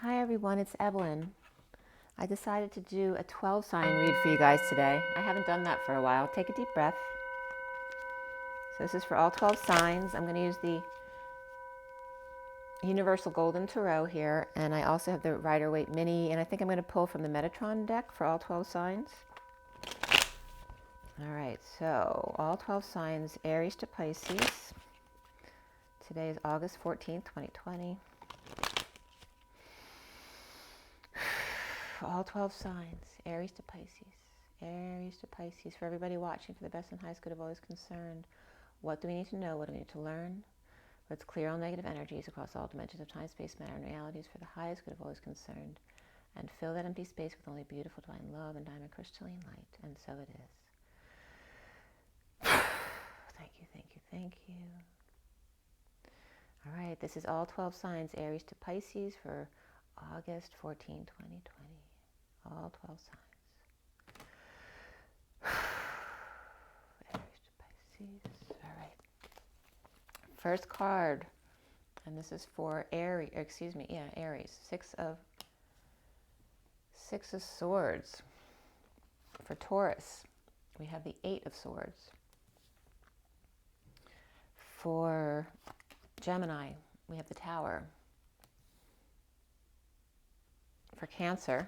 Hi everyone, it's Evelyn. I decided to do a 12 sign read for you guys today. I haven't done that for a while. Take a deep breath. So this is for all 12 signs. I'm going to use the Universal Golden Tarot here, and I also have the Rider-Waite Mini, and I think I'm going to pull from the Metatron deck for all 12 signs. All right, so all 12 signs, Aries to Pisces. Today is August 14th, 2020. All 12 signs, Aries to Pisces, Aries to Pisces. For everybody watching, for the best and highest good of all is concerned. What do we need to know? What do we need to learn? Let's clear all negative energies across all dimensions of time, space, matter, and realities for the highest good of all is concerned. And fill that empty space with only beautiful divine love and diamond crystalline light. And so it is. Thank you, thank you, thank you. All right, this is all 12 signs, Aries to Pisces for August 14, 2020. All 12 signs. Aries to Pisces. All right. First card, and this is for Aries. Aries. Six of Swords. For Taurus, we have the 8 of Swords. For Gemini, we have the Tower. For Cancer,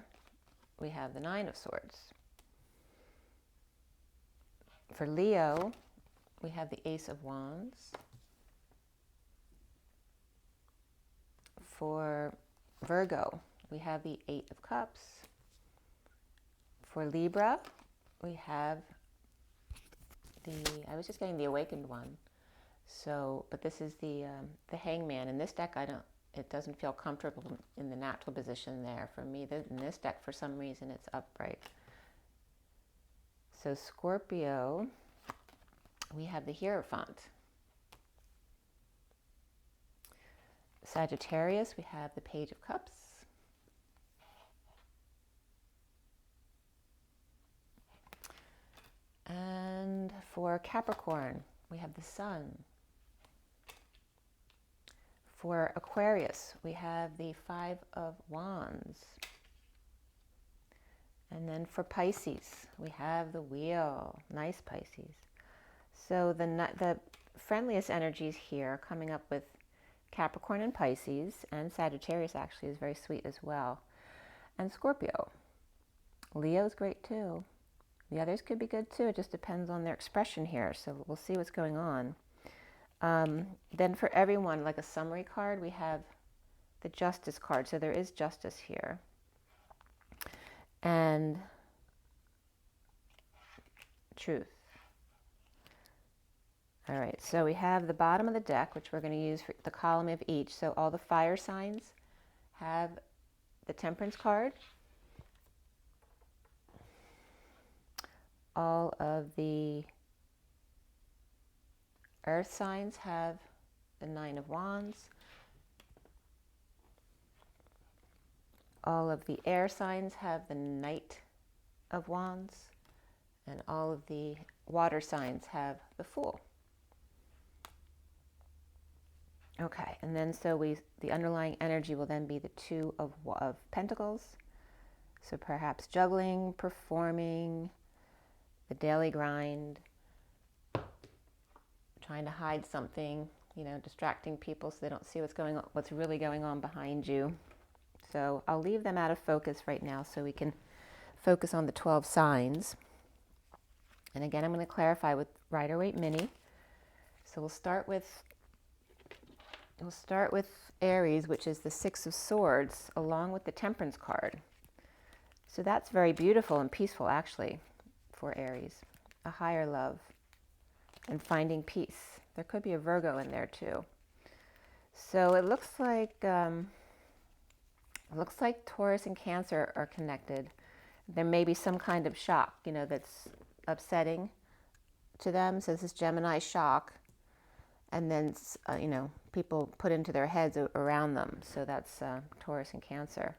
we have the 9 of Swords. For Leo, we have the Ace of Wands. For Virgo, we have the 8 of Cups. For Libra, we have I was just getting the Awakened one. So, but this is the Hangman. In this deck, it doesn't feel comfortable in the natural position there. For me, in this deck, for some reason, it's upright. So Scorpio, we have the Hierophant. Sagittarius, we have the Page of Cups. And for Capricorn, we have the Sun. For Aquarius, we have the 5 of Wands. And then for Pisces, we have the Wheel. Nice, Pisces. So the friendliest energies here are coming up with Capricorn and Pisces, and Sagittarius actually is very sweet as well. And Scorpio. Leo's great too. The others could be good too. It just depends on their expression here. So we'll see what's going on. Then for everyone, like a summary card, we have the Justice card. So there is justice here. And Truth. All right, so we have the bottom of the deck, which we're going to use for the column of each. So all the fire signs have the Temperance card. All of the earth signs have the 9 of Wands. All of the air signs have the Knight of Wands. And all of the water signs have the Fool. Okay, and then the underlying energy will then be the 2 of Pentacles. So perhaps juggling, performing, the daily grind, trying to hide something, distracting people so they don't see what's really going on behind you. So I'll leave them out of focus right now so we can focus on the 12 signs. And again, I'm going to clarify with Rider-Waite Mini. So we'll start with Aries, which is the 6 of Swords, along with the Temperance card. So that's very beautiful and peaceful, actually, for Aries. A higher love and finding peace. There could be a Virgo in there too. So it looks like Taurus and Cancer are connected. There may be some kind of shock, that's upsetting to them. So this is Gemini shock. And then, people put into their heads around them. So that's Taurus and Cancer.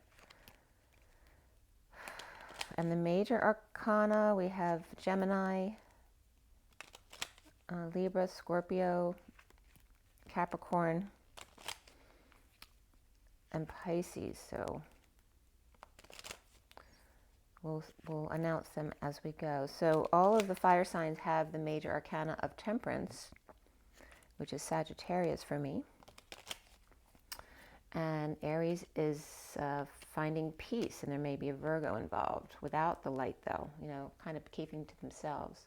And the major arcana, we have Gemini, Libra, Scorpio, Capricorn, and Pisces. So we'll announce them as we go. So all of the fire signs have the major arcana of Temperance, which is Sagittarius for me. And Aries is finding peace, and there may be a Virgo involved, without the light though, kind of keeping to themselves.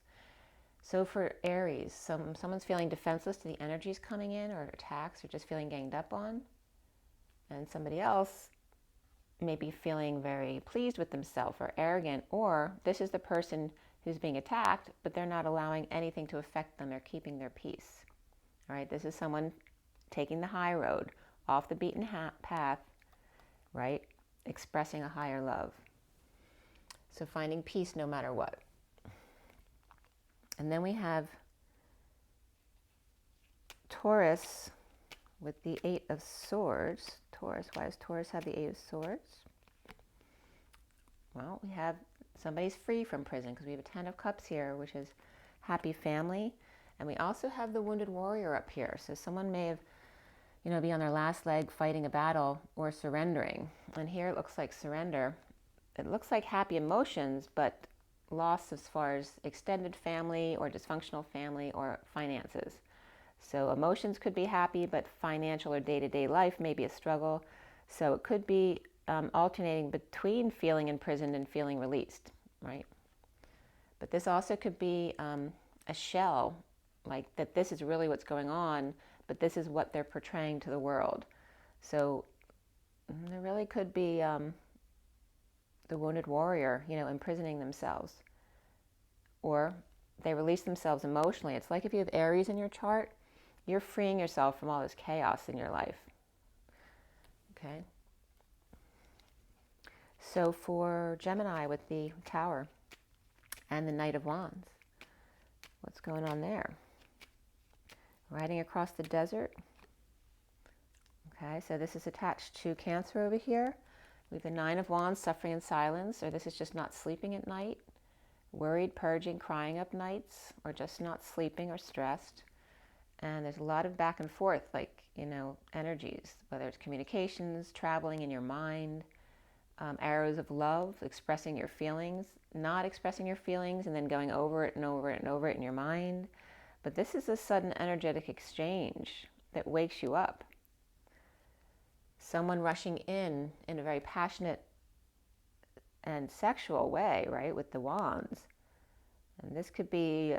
So for Aries, someone's feeling defenseless to the energies coming in, or attacks, or just feeling ganged up on. And somebody else may be feeling very pleased with themselves or arrogant, or this is the person who's being attacked, but they're not allowing anything to affect them. They're keeping their peace. All right, this is someone taking the high road, off the beaten path, right? Expressing a higher love. So finding peace no matter what. And then we have Taurus with the Eight of Swords. Taurus, why does Taurus have the Eight of Swords? Well, we have somebody's free from prison, because we have a Ten of Cups here, which is happy family. And we also have the wounded warrior up here. So someone may have, be on their last leg fighting a battle or surrendering. And here it looks like surrender. It looks like happy emotions, but loss as far as extended family or dysfunctional family or finances. So emotions could be happy, but financial or day-to-day life may be a struggle. So it could be alternating between feeling imprisoned and feeling released, right? But this also could be a shell, like that this is really what's going on, but this is what they're portraying to the world. So there really could be the wounded warrior, imprisoning themselves. Or they release themselves emotionally. It's like if you have Aries in your chart, you're freeing yourself from all this chaos in your life. Okay? So for Gemini with the Tower and the Knight of Wands, what's going on there? Riding across the desert. Okay, so this is attached to Cancer over here. We have the Nine of Wands, suffering in silence, or this is just not sleeping at night. Worried, purging, crying up nights, or just not sleeping or stressed. And there's a lot of back and forth, like, energies, whether it's communications, traveling in your mind, arrows of love, expressing your feelings, not expressing your feelings, and then going over it and over it and over it in your mind. But this is a sudden energetic exchange that wakes you up. Someone rushing in a very passionate and sexual way, right, with the wands. And this could be,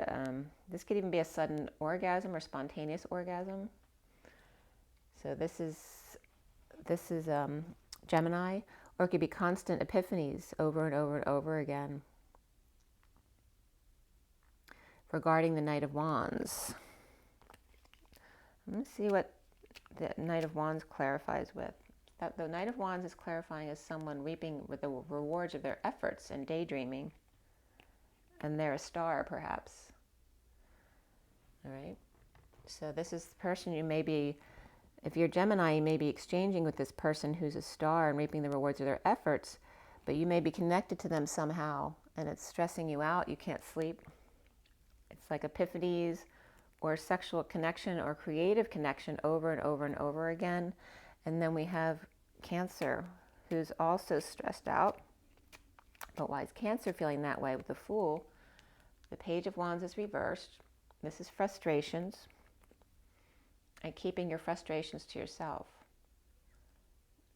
this could even be a sudden orgasm or spontaneous orgasm. So this is Gemini, or it could be constant epiphanies over and over and over again. Regarding the Knight of Wands, let me see what the Knight of Wands clarifies with. That the Knight of Wands is clarifying as someone reaping the rewards of their efforts and daydreaming. And they're a star, perhaps. All right. So this is the person you may be, if you're Gemini, you may be exchanging with this person who's a star and reaping the rewards of their efforts, but you may be connected to them somehow, and it's stressing you out. You can't sleep. It's like epiphanies or sexual connection or creative connection over and over and over again. And then we have Cancer, who's also stressed out. But why is Cancer feeling that way with the Fool? The Page of Wands is reversed. This is frustrations and keeping your frustrations to yourself.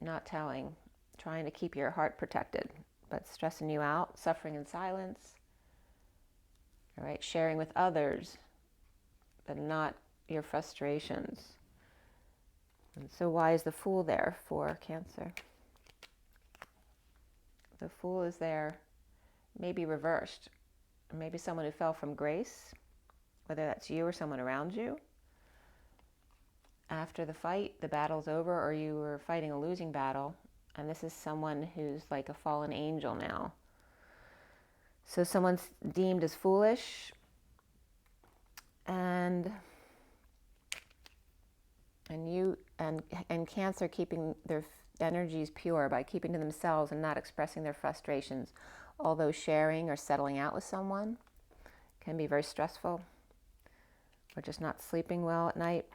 Not telling, trying to keep your heart protected, but stressing you out, suffering in silence. All right, sharing with others, but not your frustrations. And so why is the Fool there for Cancer? The Fool is there, maybe reversed. Maybe someone who fell from grace, whether that's you or someone around you. After the fight, the battle's over, or you were fighting a losing battle, and this is someone who's like a fallen angel now. So someone's deemed as foolish, and Cancer keeping their energies pure by keeping to themselves and not expressing their frustrations, although sharing or settling out with someone can be very stressful, or just not sleeping well at night.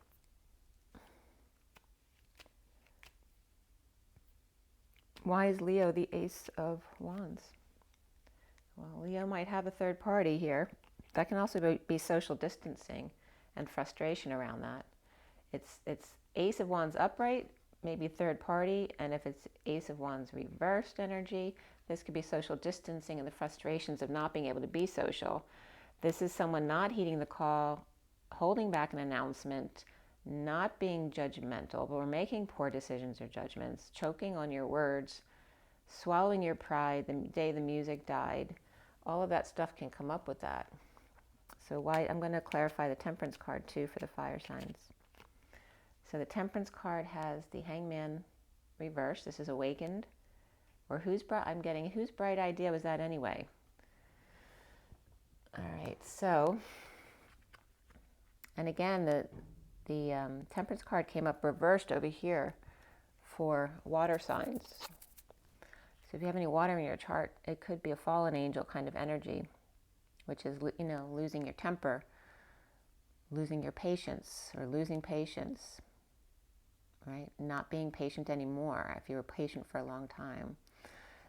Why is Leo the Ace of Wands? Well, Leo might have a third party here. That can also be social distancing and frustration around that. It's Ace of Wands upright, maybe third party, and if it's Ace of Wands reversed energy, this could be social distancing and the frustrations of not being able to be social. This is someone not heeding the call, holding back an announcement, not being judgmental, but we're making poor decisions or judgments, choking on your words, swallowing your pride the day the music died. All of that stuff can come up with that. So why, I'm going to clarify the Temperance card too for the fire signs. So the Temperance card has the Hangman reversed. This is awakened. Or I'm getting whose bright idea was that anyway? All right, so, and again, the Temperance card came up reversed over here for water signs. So if you have any water in your chart, it could be a fallen angel kind of energy, which is, you know, losing your temper, losing your patience, or losing patience, right? Not being patient anymore if you were patient for a long time.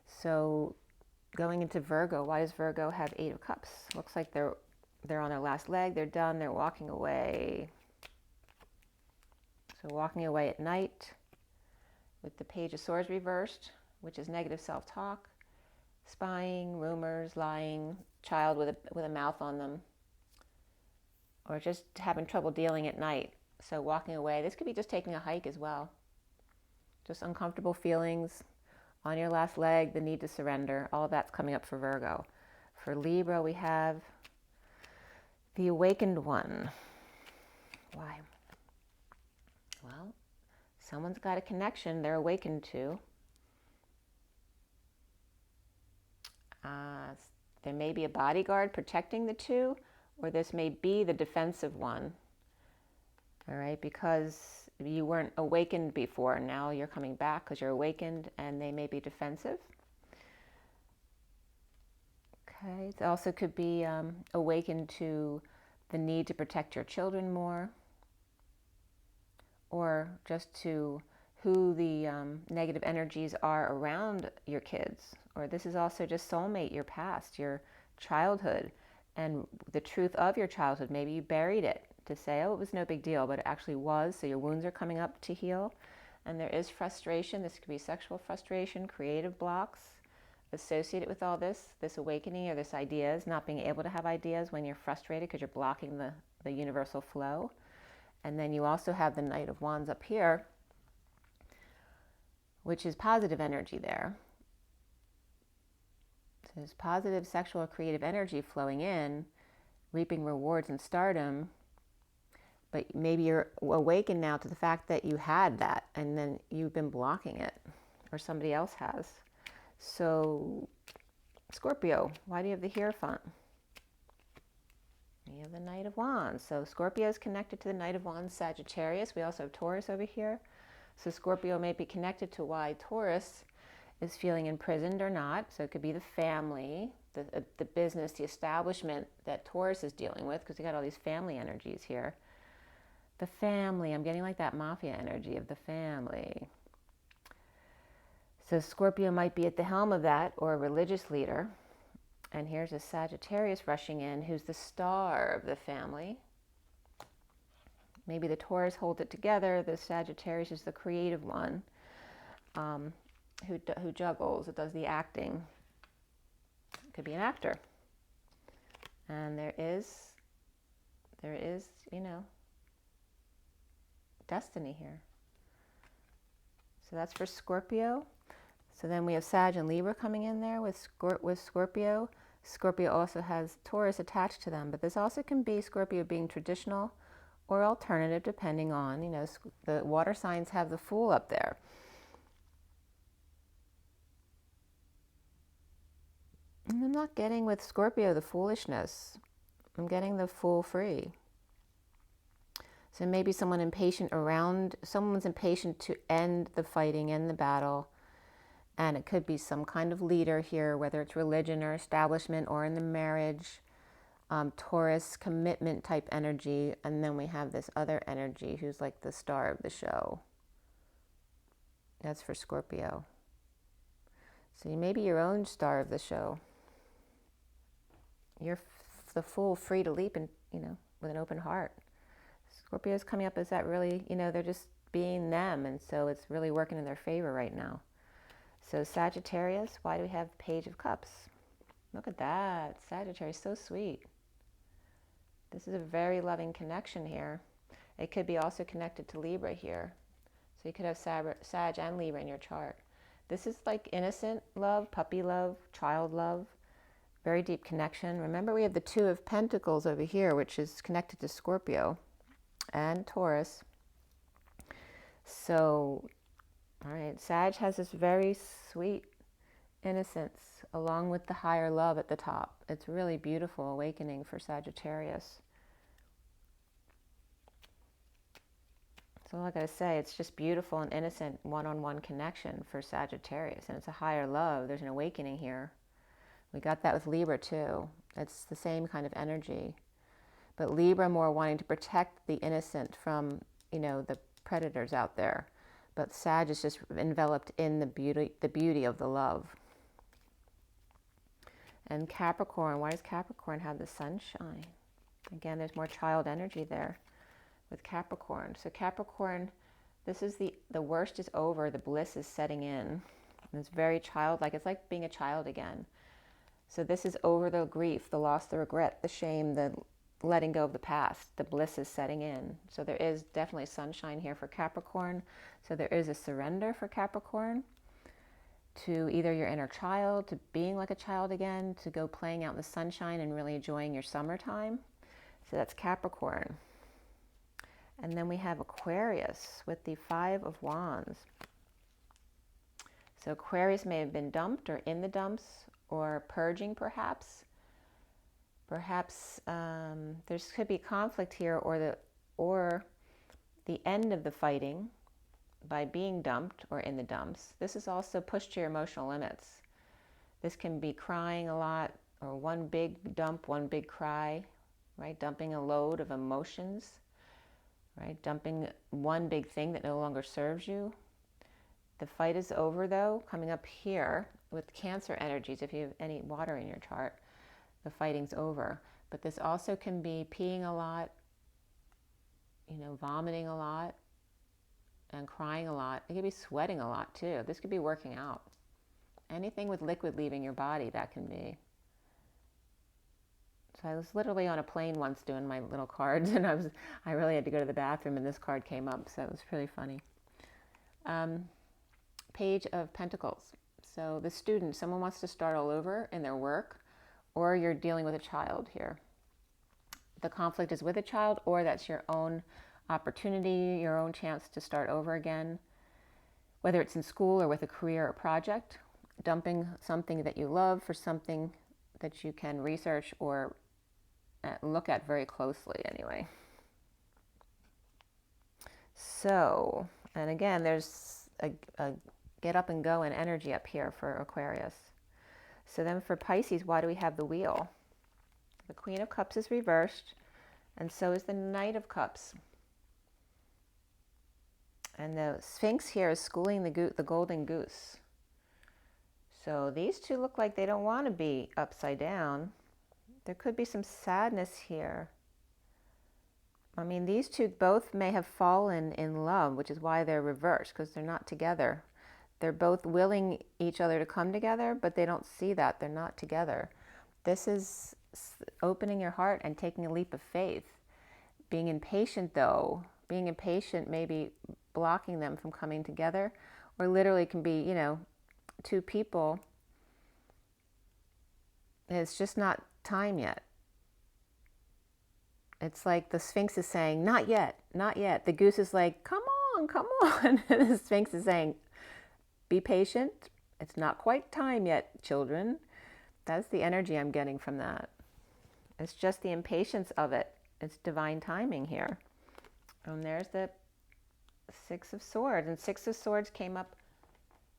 So going into Virgo, why does Virgo have 8 of Cups? Looks like they're on their last leg, they're done, they're walking away. So walking away at night with the Page of Swords reversed, which is negative self-talk, spying, rumors, lying, child with a mouth on them, or just having trouble dealing at night. So walking away, this could be just taking a hike as well. Just uncomfortable feelings, on your last leg, the need to surrender. All of that's coming up for Virgo. For Libra, we have the Awakened One. Why? Well, someone's got a connection they're awakened to. There may be a bodyguard protecting the two, or this may be the defensive one. All right, because you weren't awakened before. Now you're coming back because you're awakened, and they may be defensive. Okay, it also could be awakened to the need to protect your children more, or just to who the negative energies are around your kids. Or this is also just soulmate, your past, your childhood, and the truth of your childhood. Maybe you buried it to say, oh, it was no big deal, but it actually was. So your wounds are coming up to heal. And there is frustration. This could be sexual frustration, creative blocks associated with all this awakening, or this ideas, not being able to have ideas when you're frustrated because you're blocking the universal flow. And then you also have the Knight of Wands up here, which is positive energy there. So there's positive sexual or creative energy flowing in, reaping rewards and stardom. But maybe you're awakened now to the fact that you had that, and then you've been blocking it, or somebody else has. So, Scorpio, why do you have the Hierophant? You have the Knight of Wands. So Scorpio is connected to the Knight of Wands, Sagittarius. We also have Taurus over here. So Scorpio may be connected to why Taurus is feeling imprisoned or not. So it could be the family, the business, the establishment that Taurus is dealing with, because you got all these family energies here. The family, I'm getting like that mafia energy of the family. So Scorpio might be at the helm of that, or a religious leader. And here's a Sagittarius rushing in, who's the star of the family. Maybe the Taurus holds it together. The Sagittarius is the creative one, who juggles, it does the acting. It could be an actor. And there is, you know, destiny here. So that's for Scorpio. So then we have Sag and Libra coming in there with Scorpio. Scorpio also has Taurus attached to them, but this also can be Scorpio being traditional or alternative, depending on, you know, the water signs have the Fool up there. And I'm not getting with Scorpio the foolishness. I'm getting the fool free. So maybe someone's impatient to end the fighting, end the battle. And it could be some kind of leader here, whether it's religion or establishment or in the marriage. Taurus, commitment type energy. And then we have this other energy who's like the star of the show. That's for Scorpio. So you may be your own star of the show. You're the fool, free to leap and, with an open heart. Scorpio's coming up as that really, they're just being them, and so it's really working in their favor right now. So Sagittarius, why do we have Page of Cups? Look at that. Sagittarius, so sweet. This is a very loving connection here. It could be also connected to Libra here. So you could have Sag and Libra in your chart. This is like innocent love, puppy love, child love, very deep connection. Remember, we have the Two of Pentacles over here, which is connected to Scorpio and Taurus. So, all right, Sag has this very sweet innocence along with the higher love at the top. It's really beautiful awakening for Sagittarius. So like I say, it's just beautiful and innocent one-on-one connection for Sagittarius, and it's a higher love. There's an awakening here. We got that with Libra too. It's the same kind of energy. But Libra more wanting to protect the innocent from, the predators out there. But Sag is just enveloped in the beauty of the love. And Capricorn, why does Capricorn have the sunshine? Again, there's more child energy there with Capricorn. So Capricorn, this is the worst is over, the bliss is setting in. And it's very childlike. It's like being a child again. So this is over the grief, the loss, the regret, the shame, the letting go of the past. The bliss is setting in. So there is definitely sunshine here for Capricorn. So there is a surrender for Capricorn to either your inner child, to being like a child again, to go playing out in the sunshine and really enjoying your summertime. So that's Capricorn. And then we have Aquarius with the Five of Wands. So Aquarius may have been dumped or in the dumps or purging perhaps. Perhaps there could be conflict here or the end of the fighting by being dumped or in the dumps. This is also pushed to your emotional limits. This can be crying a lot or one big dump, one big cry, right? Dumping a load of emotions, right? Dumping one big thing that no longer serves you. The fight is over though, coming up here with Cancer energies. If you have any water in your chart, the fighting's over. But this also can be peeing a lot, vomiting a lot, and crying a lot. It could be sweating a lot too. This could be working out. Anything with liquid leaving your body, that can be. So I was literally on a plane once doing my little cards, and I really had to go to the bathroom, and this card came up, so it was really funny. Page of Pentacles. So the student, someone wants to start all over in their work, or you're dealing with a child here. The conflict is with a child, or that's your own opportunity, your own chance to start over again, whether it's in school or with a career or project, dumping something that you love for something that you can research or look at very closely anyway. So, and again, there's a get up and go and energy up here for Aquarius. So then for Pisces, why do we have the Wheel? The Queen of Cups is reversed, and so is the Knight of Cups. And the Sphinx here is schooling the golden goose. So these two look like they don't want to be upside down. There could be some sadness here. I mean, these two both may have fallen in love, which is why they're reversed, because they're not together. They're both willing each other to come together, but they don't see that. They're not together. This is opening your heart and taking a leap of faith. Being impatient, though, being impatient may be blocking them from coming together, or literally can be, two people. It's just not time yet. It's like the Sphinx is saying, not yet, not yet. The goose is like, come on, come on. And the Sphinx is saying, be patient. It's not quite time yet, children. That's the energy I'm getting from that. It's just the impatience of it. It's divine timing here. And there's the Six of Swords. And Six of Swords came up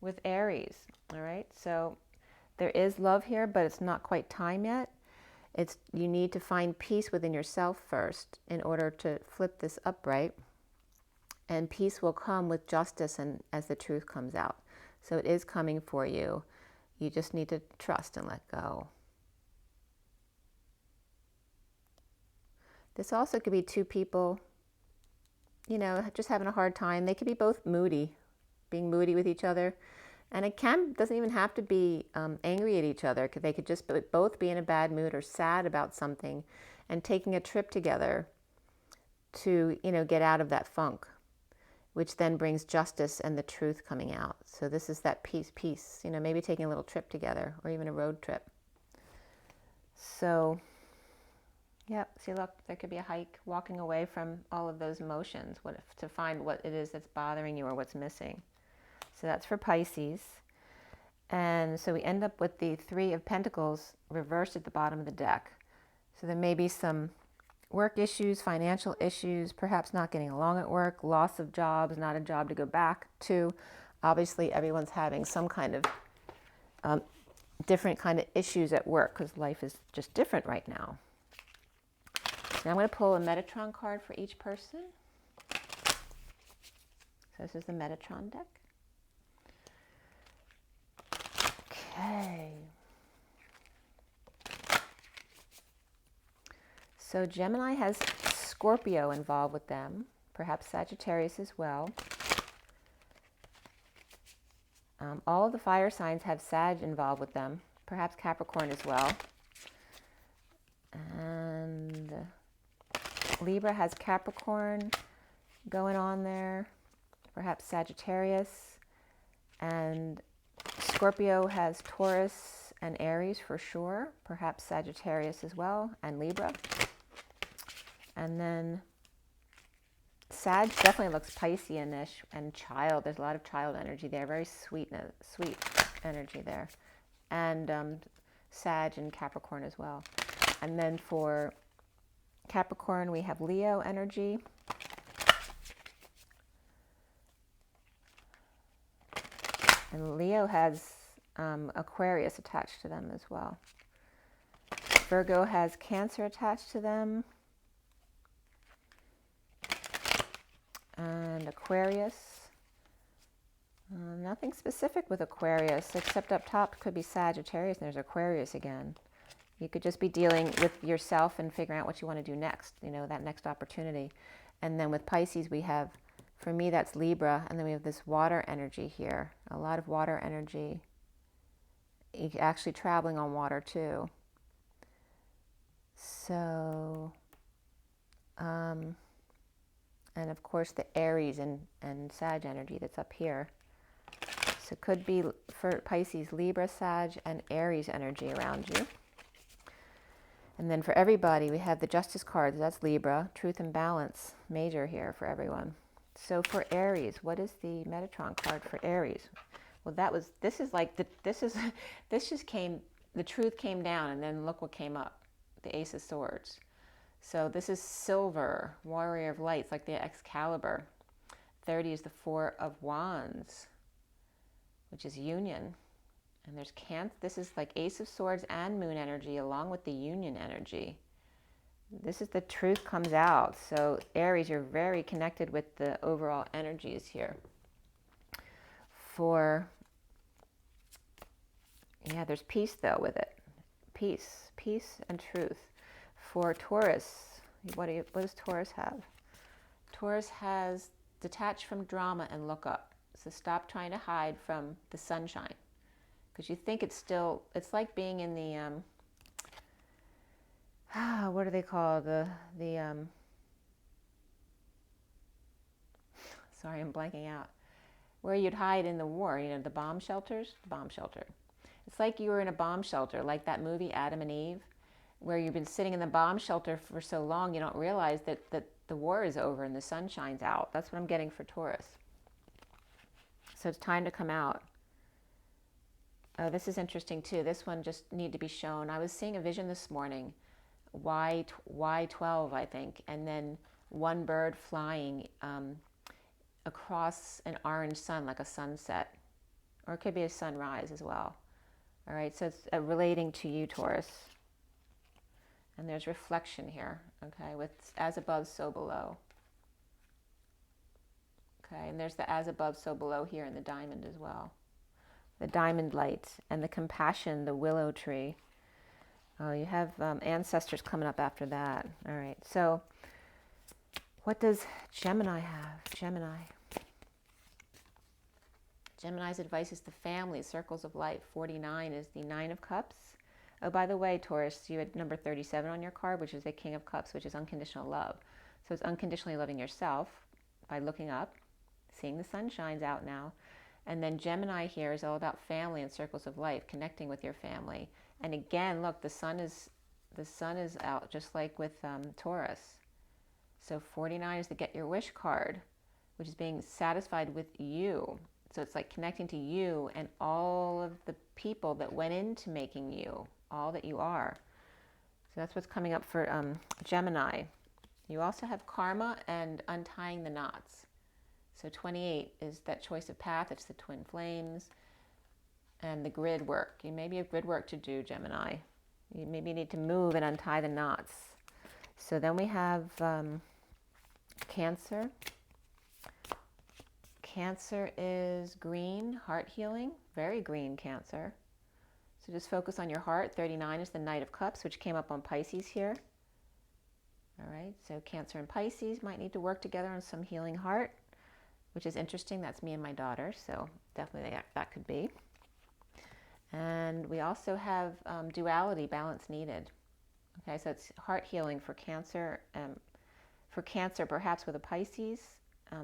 with Aries. All right. So there is love here, but it's not quite time yet. You need to find peace within yourself first in order to flip this upright. And peace will come with justice and as the truth comes out. So it is coming for you. You just need to trust and let go. This also could be two people, you know, just having a hard time. They could be both moody, being moody with each other. And it doesn't even have to be angry at each other. They could just both be in a bad mood or sad about something and taking a trip together to, you know, get out of that funk, which then brings justice and the truth coming out. So this is that peace, you know, maybe taking a little trip together or even a road trip. So, yeah, see, look, there could be a hike, walking away from all of those emotions, to find what it is that's bothering you or what's missing. So that's for Pisces. And so we end up with the Three of Pentacles reversed at the bottom of the deck. So there may be some work issues, financial issues, perhaps not getting along at work, loss of jobs, not a job to go back to. Obviously, everyone's having some kind of different kind of issues at work because life is just different right now. Now I'm going to pull a Metatron card for each person. So this is the Metatron deck. Okay. So Gemini has Scorpio involved with them, perhaps Sagittarius as well. All of the fire signs have Sag involved with them, perhaps Capricorn as well. And Libra has Capricorn going on there, perhaps Sagittarius. And Scorpio has Taurus and Aries for sure, perhaps Sagittarius as well, and Libra. And then Sag definitely looks Piscean-ish and child. There's a lot of child energy there, very sweet energy there. And Sag and Capricorn as well. And then for Capricorn, we have Leo energy. And Leo has Aquarius attached to them as well. Virgo has Cancer attached to them. And Aquarius. Nothing specific with Aquarius, except up top could be Sagittarius, and there's Aquarius again. You could just be dealing with yourself and figuring out what you want to do next, you know, that next opportunity. And then with Pisces, we have, for me, that's Libra, and then we have this water energy here. A lot of water energy. You're actually traveling on water too. So, and of course the Aries and Sag energy that's up here. So it could be for Pisces, Libra, Sag, and Aries energy around you. And then for everybody, we have the Justice cards. That's Libra, Truth and Balance, major here for everyone. So for Aries, what is the Metatron card for Aries? Well, this just came, the truth came down, and then look what came up, the Ace of Swords. So this is silver, warrior of lights, like the Excalibur. 30 is the Four of Wands, which is union. And there's this is like Ace of Swords and Moon energy along with the union energy. This is the truth comes out. So Aries, you're very connected with the overall energies here. There's peace though with it. Peace and truth. For Taurus, what does Taurus have? Taurus has detach from drama and look up. So stop trying to hide from the sunshine. Because you think it's like being in the, what do they call sorry, I'm blanking out. Where you'd hide in the war, you know, the bomb shelters, the bomb shelter. It's like you were in a bomb shelter, like that movie Adam and Eve, where you've been sitting in the bomb shelter for so long you don't realize that the war is over and the sun shines out. That's what I'm getting for Taurus. So it's time to come out. Oh, this is interesting too. This one just need to be shown. I was seeing a vision this morning, Y12, I think, and then one bird flying across an orange sun, like a sunset, or it could be a sunrise as well. All right, so it's relating to you, Taurus. And there's reflection here, okay, with as above, so below. Okay, and there's the as above, so below here in the diamond as well. the diamond light, and the compassion, the willow tree. Oh, you have ancestors coming up after that. All right, so what does Gemini have? Gemini's advice is the family, circles of life. 49 is the 9 of Cups. Oh, by the way, Taurus, you had number 37 on your card, which is the King of Cups, which is unconditional love. So it's unconditionally loving yourself by looking up, seeing the sun shines out now. And then Gemini here is all about family and circles of life, connecting with your family. And again, look, the sun is out, just like with Taurus. So 49 is the Get Your Wish card, which is being satisfied with you. So it's like connecting to you and all of the people that went into making you, all that you are. So that's what's coming up for Gemini. You also have karma and untying the knots. So 28 is that choice of path. It's the twin flames and the grid work. You maybe have grid work to do, Gemini. You maybe need to move and untie the knots. So then we have Cancer. Cancer is green, heart healing, very green Cancer. So just focus on your heart. 39 is the Knight of Cups, which came up on Pisces here. All right, so Cancer and Pisces might need to work together on some healing heart, which is interesting. That's me and my daughter, so definitely that could be. And we also have duality, balance needed. Okay, so it's heart healing for Cancer. For Cancer, perhaps with a Pisces.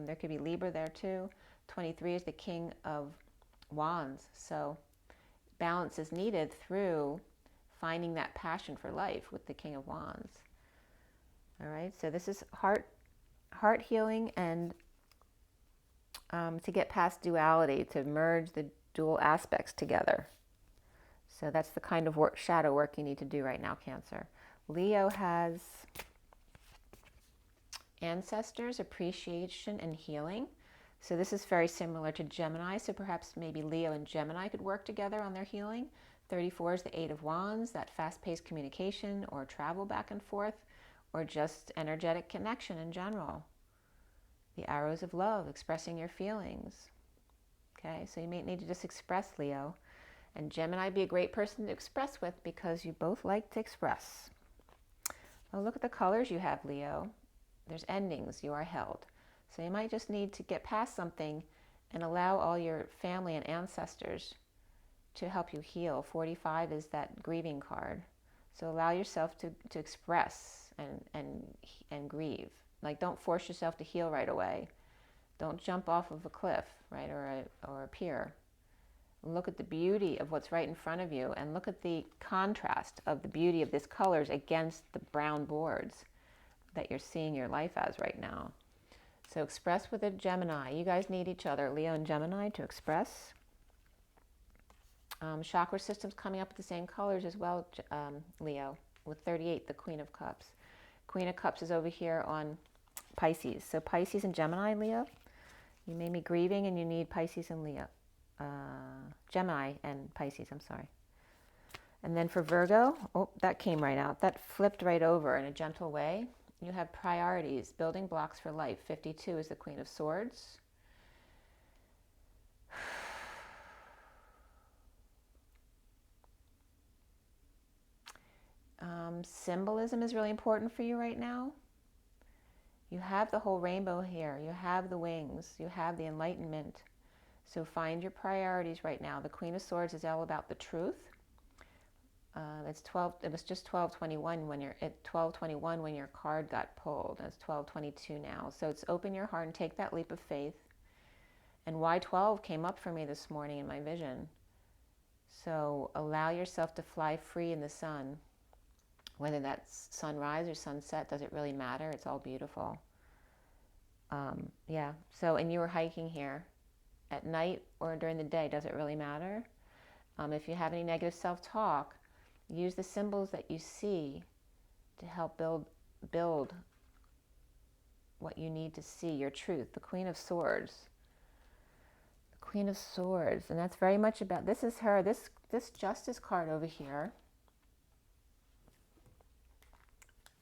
There could be Libra there too. 23 is the King of Wands. So balance is needed through finding that passion for life with the King of Wands. All right, so this is heart healing and to get past duality, to merge the dual aspects together. So that's the kind of shadow work you need to do right now, Cancer. Leo has ancestors, appreciation, and healing. So this is very similar to Gemini. So perhaps maybe Leo and Gemini could work together on their healing. 34 is the 8 of Wands, that fast-paced communication or travel back and forth, or just energetic connection in general. The arrows of love, expressing your feelings. Okay, so you may need to just express, Leo. And Gemini be a great person to express with because you both like to express. Well, look at the colors you have, Leo. There's endings, you are held. So you might just need to get past something and allow all your family and ancestors to help you heal. 45 is that grieving card. So allow yourself to express and grieve. Like, don't force yourself to heal right away. Don't jump off of a cliff, right, or a pier. Look at the beauty of what's right in front of you, and look at the contrast of the beauty of these colors against the brown boards that you're seeing your life as right now. So express with a Gemini. You guys need each other, Leo and Gemini, to express. Chakra system's coming up with the same colors as well, Leo, with 38, the Queen of Cups. Queen of Cups is over here on Pisces. So Pisces and Gemini, Leo. You may be grieving and you need Pisces and Leo. Gemini and Pisces, I'm sorry. And then for Virgo, oh, that came right out. That flipped right over in a gentle way. You have priorities, building blocks for life. 52 is the Queen of Swords. Symbolism is really important for you right now. You have the whole rainbow here. You have the wings. You have the enlightenment. So find your priorities right now. The Queen of Swords is all about the truth. It's 12. It was just 12:21 when you're at 12:21 when your card got pulled. It's 12:22 now. So it's open your heart and take that leap of faith. And why 12 came up for me this morning in my vision. So allow yourself to fly free in the sun. Whether that's sunrise or sunset, doesn't really matter. It's all beautiful. Yeah. So, and you were hiking here at night or during the day, does it really matter? If you have any negative self-talk, use the symbols that you see to help build what you need to see, your truth. The Queen of Swords. The Queen of Swords. And that's very much about, this is her, this Justice card over here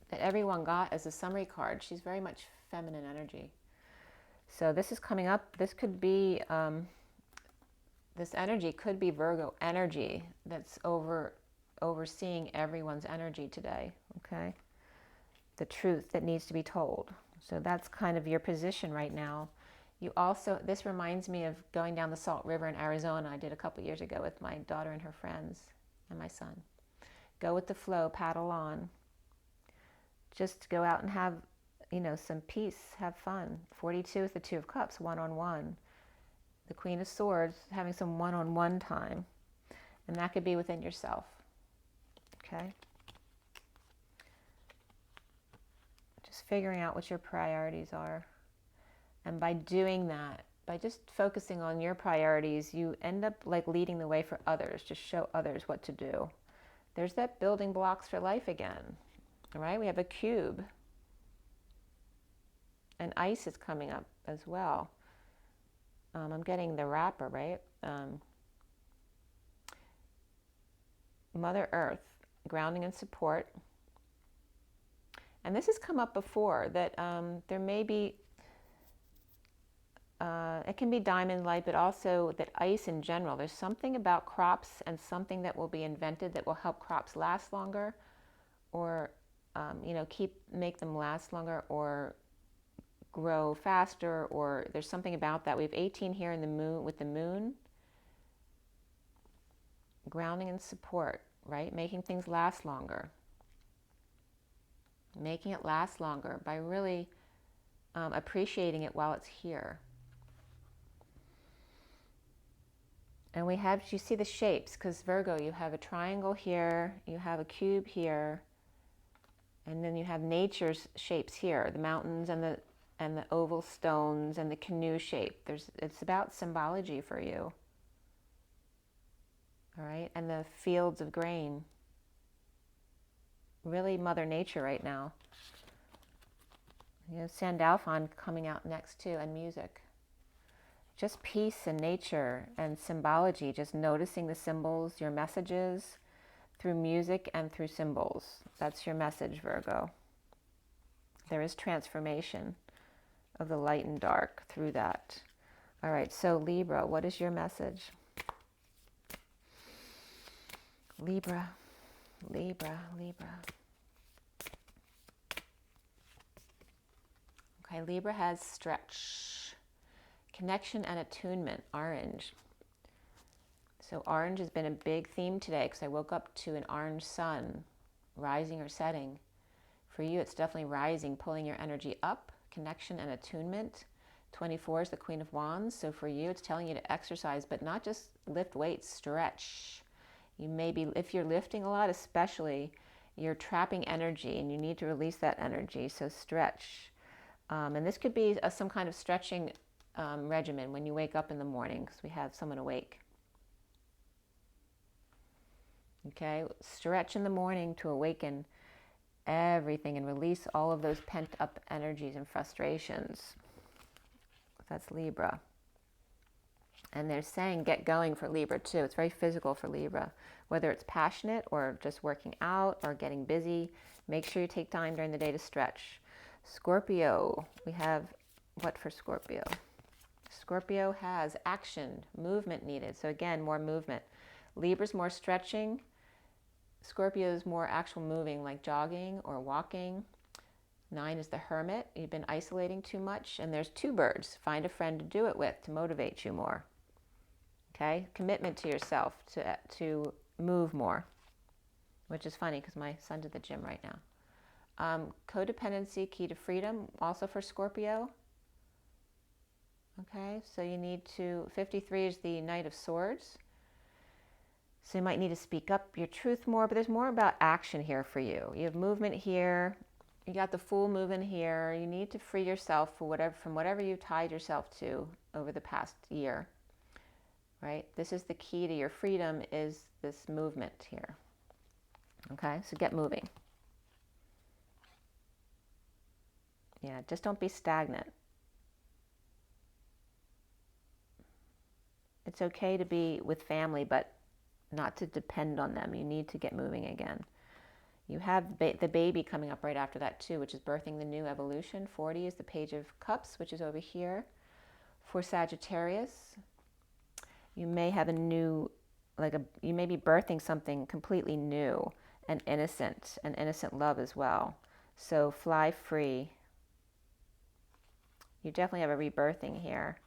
that everyone got as a summary card. She's very much feminine energy. So this is coming up. This could be this energy could be Virgo energy that's overseeing everyone's energy today, okay? The truth that needs to be told. So that's kind of your position right now. You also, this reminds me of going down the Salt River in Arizona. I did a couple years ago with my daughter and her friends and my son. Go with the flow, paddle on. Just go out and have, you know, some peace, have fun. 42 with the Two of Cups, one-on-one. The Queen of Swords, having some one-on-one time. And that could be within yourself, okay? Just figuring out what your priorities are. And by doing that, by just focusing on your priorities, you end up like leading the way for others, just show others what to do. There's that building blocks for life again, all right? We have a cube. And ice is coming up as well. I'm getting the wrapper, right? Mother Earth, grounding and support. And this has come up before, that there may be, it can be diamond light, but also that ice in general. There's something about crops and something that will be invented that will help crops last longer, or, you know, make them last longer, or grow faster, or there's something about that. We have 18 here in the moon, with the moon. Grounding and support, right? Making things last longer. Making it last longer by really appreciating it while it's here. And we have, you see the shapes, because Virgo, you have a triangle here, you have a cube here, and then you have nature's shapes here, the mountains and the oval stones and the canoe shape. It's about symbology for you. All right, and the fields of grain. Really Mother Nature right now. You know, Sandalphon coming out next too, and music. Just peace and nature and symbology, just noticing the symbols, your messages through music and through symbols. That's your message, Virgo. There is transformation of the light and dark through that. All right, so Libra, what is your message? Libra, Libra, Libra. Okay, Libra has stretch, connection and attunement, orange. So orange has been a big theme today because I woke up to an orange sun, rising or setting. For you, it's definitely rising, pulling your energy up, connection and attunement. 24 is the Queen of Wands. So for you, it's telling you to exercise, but not just lift weights, stretch. You may be, if you're lifting a lot especially, you're trapping energy and you need to release that energy, so stretch. And this could be some kind of stretching regimen when you wake up in the morning, because we have someone awake. Okay, stretch in the morning to awaken everything and release all of those pent up energies and frustrations. That's Libra. And they're saying get going for Libra too. It's very physical for Libra. Whether it's passionate or just working out or getting busy, make sure you take time during the day to stretch. Scorpio, we have what for Scorpio? Scorpio has action, movement needed. So again, more movement. Libra's more stretching. Scorpio's more actual moving, like jogging or walking. 9 is the Hermit. You've been isolating too much. And there's 2 birds. Find a friend to do it with to motivate you more. Okay? Commitment to yourself to move more. Which is funny because my son's at the gym right now. Codependency, key to freedom, also for Scorpio. Okay? So you need to, 53 is the Knight of Swords. So you might need to speak up your truth more, but there's more about action here for you. You have movement here. You got the Fool moving here. You need to free yourself from whatever you tied yourself to over the past year. Right? This is the key to your freedom, is this movement here. Okay? So get moving. Yeah, just don't be stagnant. It's okay to be with family, but not to depend on them. You need to get moving again. You have the baby coming up right after that too, which is birthing the new evolution. 40 is the Page of Cups, which is over here. For Sagittarius, You may have a new, you may be birthing something completely new and innocent love as well. So fly free. You definitely have a rebirthing here.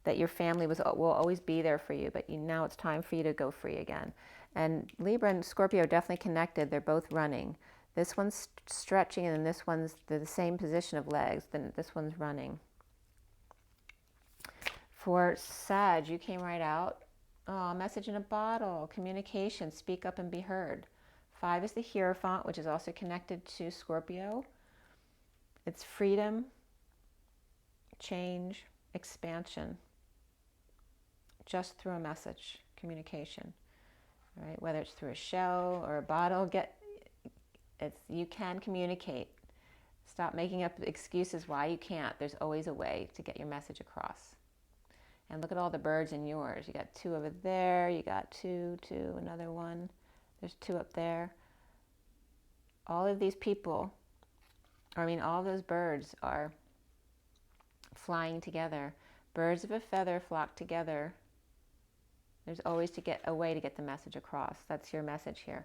That your family will always be there for you, but now it's time for you to go free again. And Libra and Scorpio are definitely connected. They're both running. This one's stretching, and then this one's the same position of legs. Then this one's running. For Sag, you came right out. Oh, message in a bottle. Communication. Speak up and be heard. 5 is the Hierophant, which is also connected to Scorpio. It's freedom, change, expansion. Just through a message, communication, right? Whether it's through a shell or a bottle, you can communicate. Stop making up excuses why you can't. There's always a way to get your message across. And look at all the birds in yours. You got 2 over there. You got 2, another one. There's 2 up there. All of these people, all those birds are flying together. Birds of a feather flock together. There's always a way to get the message across. That's your message here.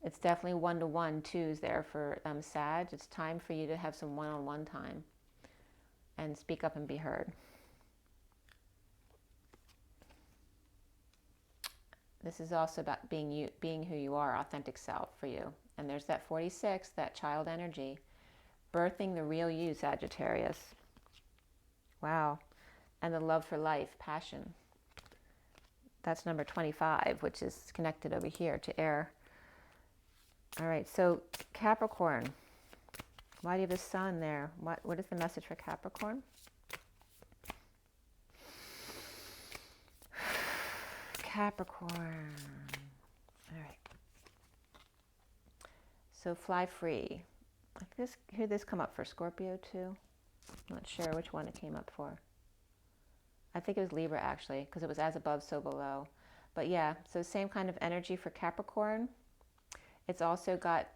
It's definitely 1-to-1 twos there for Sag. It's time for you to have some one-on-one time and speak up and be heard. This is also about being who you are, authentic self for you. And there's that 46, that child energy, birthing the real you, Sagittarius. Wow. And the love for life, passion. That's number 25, which is connected over here to air. All right, so Capricorn. Why do you have a sun there? What is the message for Capricorn? Capricorn. All right. So fly free. I hear this come up for Scorpio too. I'm not sure which one it came up for. I think it was Libra actually, because it was as above, so below. But yeah, so same kind of energy for Capricorn. It's also got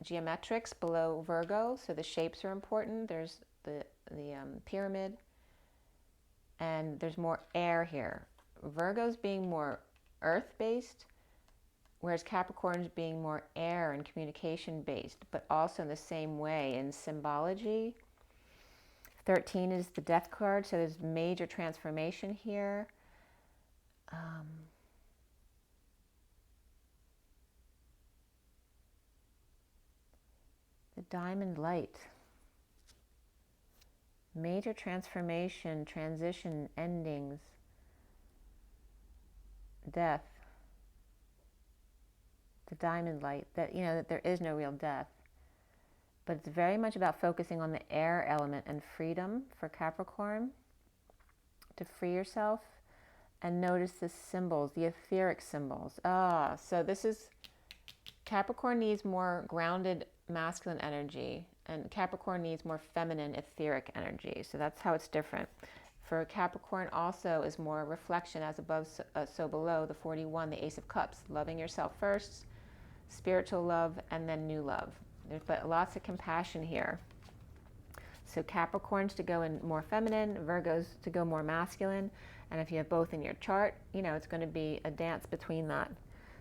geometrics below Virgo, so the shapes are important. There's the pyramid, and there's more air here. Virgo's being more earth-based, whereas Capricorn's being more air and communication-based, but also in the same way in symbology. 13 is the death card, so there's major transformation here. The diamond light. Major transformation, transition, endings, death. The diamond light, that there is no real death. But it's very much about focusing on the air element and freedom for Capricorn, to free yourself. And notice the symbols, the etheric symbols. So this is, Capricorn needs more grounded masculine energy, and Capricorn needs more feminine etheric energy. So that's how it's different. For Capricorn also is more reflection, as above, so below, the 41, the Ace of Cups, loving yourself first, spiritual love, and then new love. But lots of compassion here. So Capricorns to go in more feminine, Virgos to go more masculine. And if you have both in your chart, it's going to be a dance between that.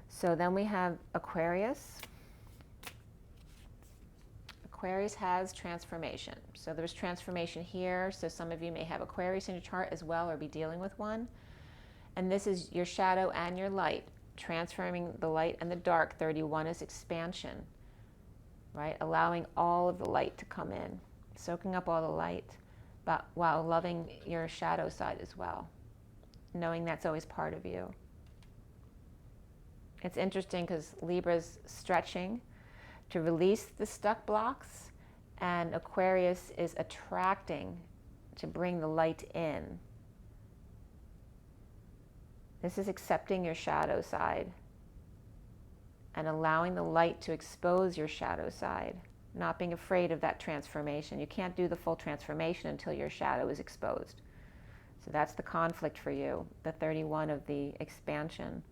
So then we have Aquarius. Aquarius has transformation. So there's transformation here. So some of you may have Aquarius in your chart as well, or be dealing with one. And this is your shadow and your light, transforming the light and the dark. 31 is expansion. Right? Allowing all of the light to come in, soaking up all the light, but while loving your shadow side as well, knowing that's always part of you. It's interesting because Libra's stretching to release the stuck blocks, and Aquarius is attracting to bring the light in. This is accepting your shadow side and allowing the light to expose your shadow side, not being afraid of that transformation. You can't do the full transformation until your shadow is exposed. So that's the conflict for you, the 31 of the expansion,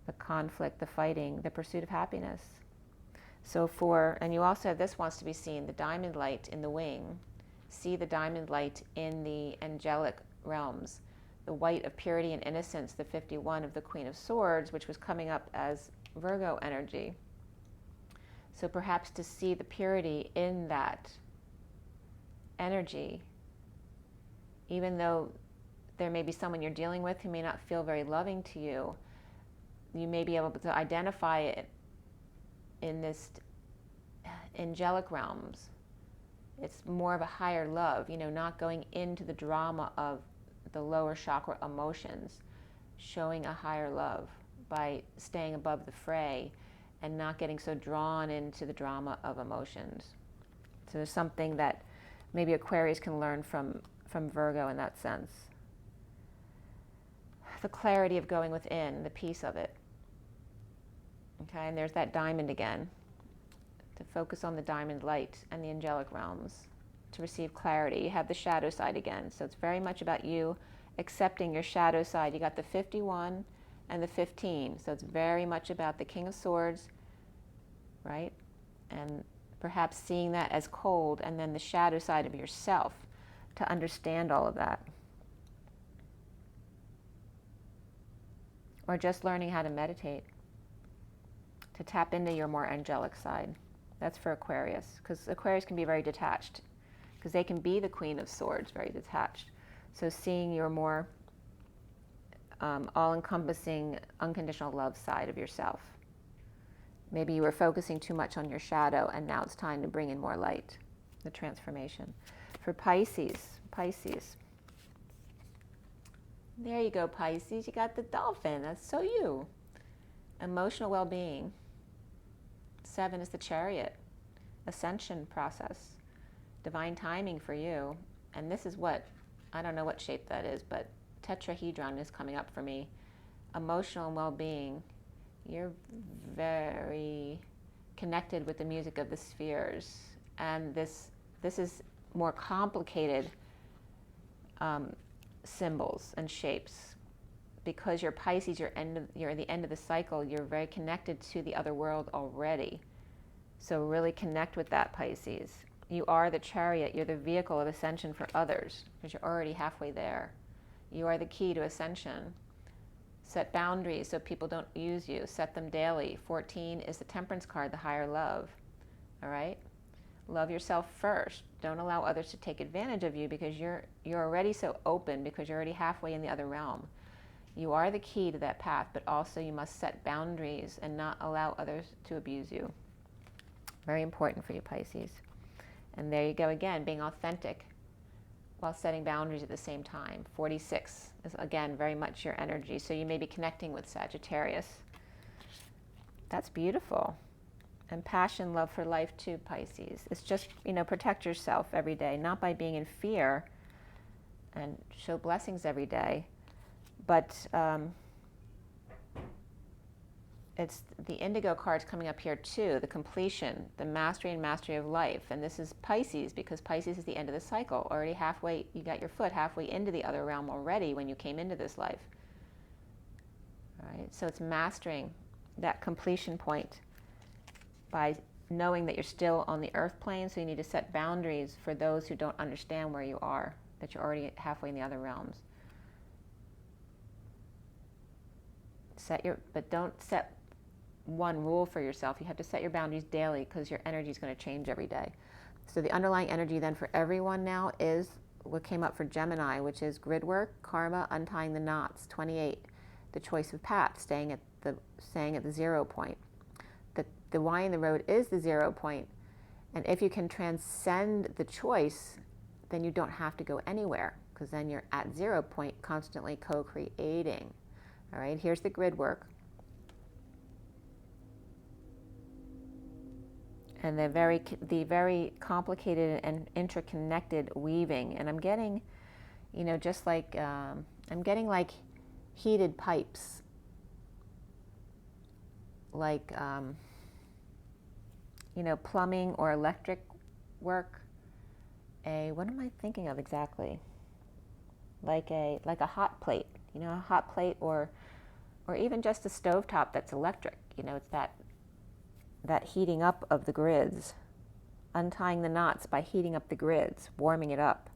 the conflict, the fighting, the pursuit of happiness. So and you also have this wants to be seen, the diamond light in the wing. See the diamond light in the angelic realms. the white of purity and innocence, the 51 of the Queen of Swords, which was coming up as Virgo energy. So perhaps to see the purity in that energy, even though there may be someone you're dealing with who may not feel very loving to you, you may be able to identify it in this angelic realms. It's more of a higher love, not going into the drama of the lower chakra emotions, showing a higher love by staying above the fray and not getting so drawn into the drama of emotions. So there's something that maybe Aquarius can learn from Virgo in that sense. The clarity of going within, the peace of it. Okay, and there's that diamond again. To focus on the diamond light and the angelic realms to receive clarity. You have the shadow side again. So it's very much about you accepting your shadow side. You got the 51 and the 15. So it's very much about the King of Swords, right? And perhaps seeing that as cold, and then the shadow side of yourself to understand all of that. Or just learning how to meditate, to tap into your more angelic side. That's for Aquarius, because Aquarius can be very detached, because they can be the Queen of Swords, very detached. So seeing your more all-encompassing, unconditional love side of yourself. Maybe you were focusing too much on your shadow, and now it's time to bring in more light, the transformation. For Pisces, there you go, Pisces. You got the dolphin. That's so you. Emotional well-being. 7 is the Chariot. Ascension process. Divine timing for you. And this is what, I don't know what shape that is, but tetrahedron is coming up for me. Emotional well-being. You're very connected with the music of the spheres. And this is more complicated symbols and shapes, because you're Pisces, you're at the end of the cycle, you're very connected to the other world already. So really connect with that, Pisces. You are the chariot, you're the vehicle of ascension for others, because you're already halfway there. You are the key to ascension. Set boundaries so people don't use you. Set them daily. 14 is the Temperance card, the higher love. All right? Love yourself first. Don't allow others to take advantage of you, because you're already so open, because you're already halfway in the other realm. You are the key to that path, but also you must set boundaries and not allow others to abuse you. Very important for you, Pisces. And there you go again, being authentic while setting boundaries at the same time. 46 is, again, very much your energy. So you may be connecting with Sagittarius. That's beautiful. And passion, love for life too, Pisces. It's just, protect yourself every day, not by being in fear, and show blessings every day. But it's the indigo cards coming up here too, the completion, the mastery and mastery of life. And this is Pisces, because Pisces is the end of the cycle. Already halfway, you got your foot halfway into the other realm already when you came into this life. All right, so it's mastering that completion point by knowing that you're still on the earth plane, so you need to set boundaries for those who don't understand where you are, that you're already halfway in the other realms. But don't set one rule for yourself. You have to set your boundaries daily, because your energy is going to change every day. So the underlying energy then for everyone now is what came up for Gemini, which is grid work, karma, untying the knots. 28, the choice of path, staying at the 0 point. The Y in the road is the 0 point. And if you can transcend the choice, then you don't have to go anywhere, because then you're at 0 point, constantly co-creating. All right, here's the grid work. And the very complicated and interconnected weaving. And I'm getting, just like, I'm getting like heated pipes. Like, plumbing or electric work. What am I thinking of exactly? Like a hot plate, a hot plate, or even just a stovetop that's electric. It's that heating up of the grids, untying the knots by heating up the grids, warming it up.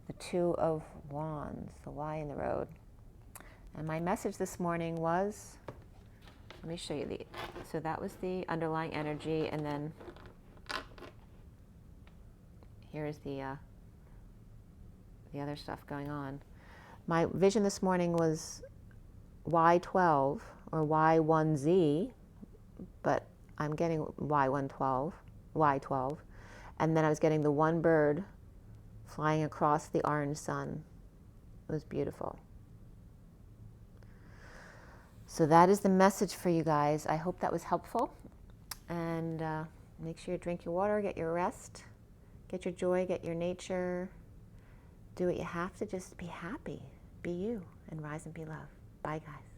The Two of Wands, the Y in the road. And my message this morning was, let me show you so that was the underlying energy, and then here's the other stuff going on. My vision this morning was Y12 or Y1Z, but I'm getting Y12, and then I was getting the one bird flying across the orange sun. It was beautiful. So that is the message for you guys. I hope that was helpful. And make sure you drink your water, get your rest, get your joy, get your nature. Do what you have to, just be happy, be you, and rise and be love. Bye, guys.